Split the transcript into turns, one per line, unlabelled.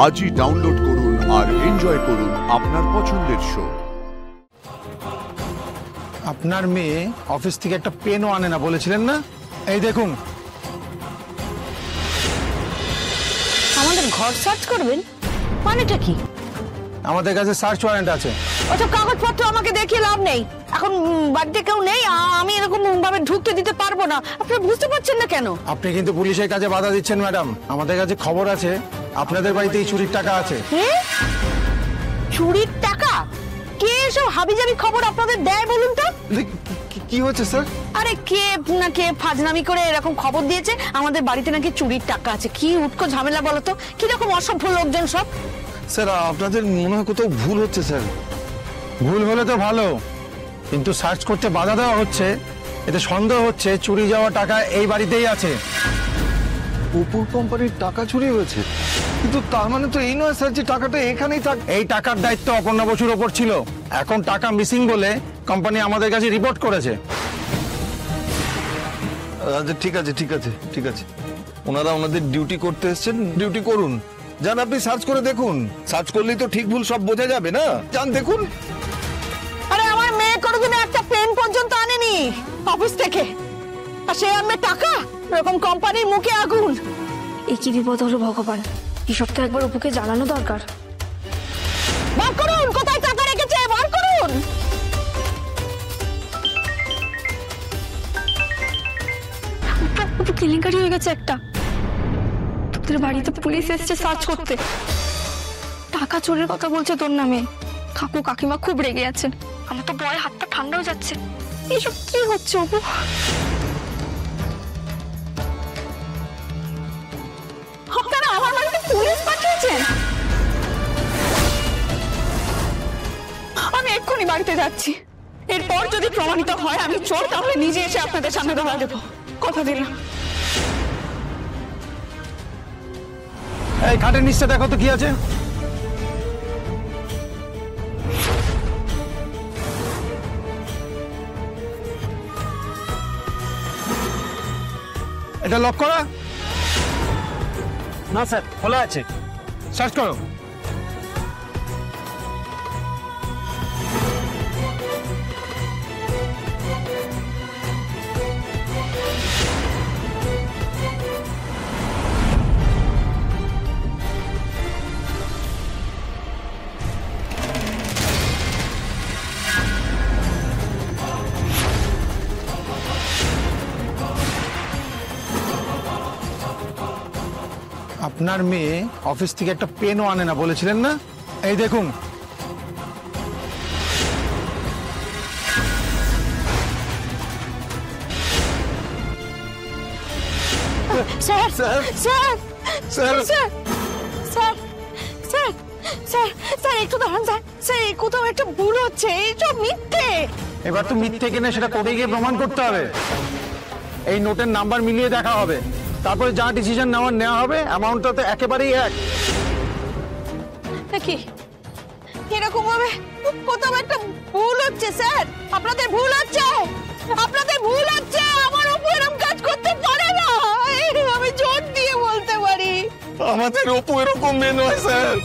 আজই ডাউনলোড করুন আর এনজয় করুন আপনার পছন্দের শো।
আপনার মেয়ে অফিস থেকে একটা পেনও আনে না বলেছিলেন না? এই দেখুন।
আমাদের ঘর সার্চ করবেন মানেটা কি?
আমাদের কাছে সার্চ ওয়ারেন্ট আছে।
ওসব কাগজপত্র আমাকে দেখিয়ে লাভ নেই। এখন বাড়িতে কেউ নেই, আমি এরকম ভাবে ঢুকতে দিতে পারবো না। আপনি বুঝতে পারছেন না কেন?
আপনি কিন্তু পুলিশের কাছে বাধা দিচ্ছেন ম্যাডাম। আমাদের কাছে খবর আছে আপনাদের বাড়িতেই চুরির টাকা আছে।
চুরির টাকা? কে এসব হাবিজাবি খবর আপনাদের দেয় বলুন তো?
কি হচ্ছে স্যার?
আরে কে না কে ফাজলামি করে এরকম খবর দিয়েছে আমাদের বাড়িতে নাকি চুরির টাকা আছে। কি উটকো ঝামেলা বলো তো, কিরকম অসভ্য লোকজন সব।
স্যার আপনাদের মনে হয় কোথাও ভুল হচ্ছে স্যার। ভুল হলে তো ভালো, কিন্তু সার্চ করতে বাধা দেওয়া হচ্ছে। এতে সন্দেহ হচ্ছে চুরি যাওয়া টাকা এই বাড়িতেই আছে।
উপর কোম্পানির টাকা চুরি হয়েছে, কিন্তু তার মানে তো এই নয় স্যার যে টাকাটা এখানেই থাক।
এই টাকার দায়িত্ব অপর্ণা বসুর ওপর ছিল। এখন টাকা মিসিং বলে কোম্পানি আমাদের কাছে রিপোর্ট করেছে।
আচ্ছা ঠিক আছে ঠিক আছে ঠিক আছে, ওনারা ওনাদের ডিউটি করতে এসেছেন, ডিউটি করুন। যান আপনি সার্চ করে দেখুন। সার্চ করলেই তো ঠিক ভুল সব বোঝা যাবে না? যান দেখুন।
আরে আমার মেয়ে কোনোদিন একটা পেন পর্যন্ত আনেনি অফিস থেকে, আর সে আনবে টাকা? এরকম কোম্পানির মুখে আগুন।
এই কি বিপদ হলো ভগবান, এসব তো একবার অপুকে জানানো দরকার।
বার করুন, কোথায় টাকা রেখেছে বার করুন।
অপু কেলেঙ্কারি হয়ে গেছে একটা। তোদের বাড়িতে পুলিশ এসেছে সার্চ করতে। টাকা চোরের কথা বলছে তোর নামে। কাকু কাকিমা খুব রেগে আছেন। আমার তো ভয়ে হাত পা ঠান্ডা হয়ে যাচ্ছে। এইসব কি হচ্ছে অপু?
আপনারা আমার বাড়িতে পুলিশ পাঠিয়েছেন? আমি এক্ষুনি বাড়িতে যাচ্ছি। এরপর যদি প্রমাণিত হয় আমি চোর, তাহলে নিজে এসে আপনাদের সামনে ধরা দেবো, কথা দিলাম।
এই খাটের নিচে দেখো তো কি আছে। এটা লক করা?
না স্যার, খোলা আছে।
সার্চ করো। আপনার মেয়ে অফিস থেকে একটা পেনও আনে না বলেছিলেন না? এই দেখুন।
Sir
sir
sir
sir
sir sir sir sir sir একটু দাঁড়ান স্যার। স্যার এই কোথাও একটা ভুল হচ্ছে, এইসব মিথ্যে।
এবার তো মিথ্যে কিনা সেটা কোর্টে গিয়ে প্রমাণ করতে হবে। এই নোটের নাম্বার মিলিয়ে দেখা হবে, তারপরে যা ডিসিশন নেওয়া হবে অ্যামাউন্টটা তো একেবারেই এক।
নাকি এরকম ভাবে কোথাও একটা ভুল হচ্ছে? স্যার আপনাদের ভুল হচ্ছে, আপনাদের ভুল হচ্ছে। আমার উপর এরকম কাজ করতে পারে না, আমি জোর দিয়ে বলতে পারি।
আমাদের অপু এরকম মেয়ে নয় স্যার।